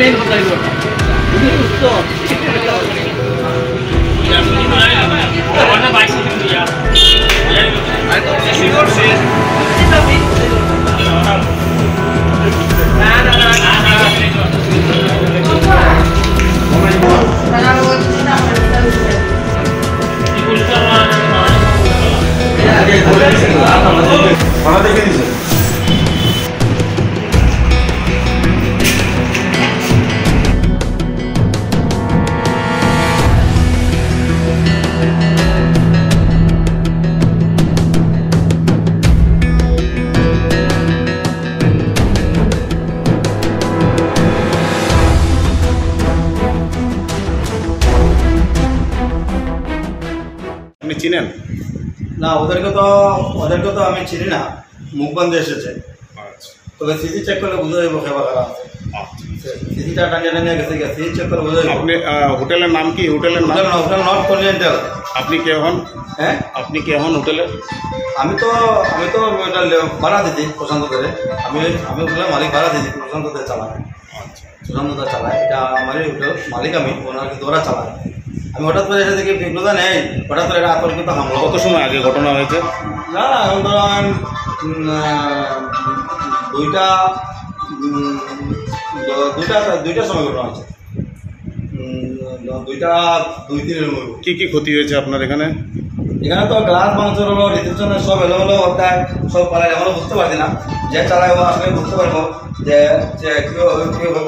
Main কথা আপনি চিনেন না? ওদেরকে তো আমি চিনি না, মুখ বন্ধে এসেছে। আচ্ছা তবে সিসি চেক করলে বুঝা যাবো খেবা খারাপ আছে। সিসিটা টানিয়ে টানিয়ে গেছে, সিসি চেক করে বুঝা যাবো। আপনি হোটেলের নাম কি? Hotel not continental. আপনি কে হন? হ্যাঁ, আপনি কে হন হোটেলের? আমি তো এটা ভাড়া দিচ্ছি প্রশান্ত ধরে। আমি হোটেলের মালিক, ভাড়া দিচ্ছি, প্রশান্ত ধরে চালাই। আচ্ছা প্রশান্ত ধরে চালায়, এটা আমারই হোটেল মালিক। আমি ওনার কিন্তু ওরা চালায়। আমি হঠাৎ করে এসে দেখি বিঘ্নতা নেই, হঠাৎ করে এটা আতঙ্কিত হামলা। কত সময় আগে ঘটনা হয়েছে? না এখন ধরেন দুইটার সময় ঘটনা হয়েছে। 2-3 মধ্যে। কি কি ক্ষতি হয়েছে আপনার এখানে? এখানে তো গ্লাস ভাঙচুর হলো, রিসেপশনের সব এলোমেলো অধ্যায়, সব পালাই। এখনো বুঝতে পারছি না, যে চালায় ও আসলে বুঝতে পারবো যে কীভাবে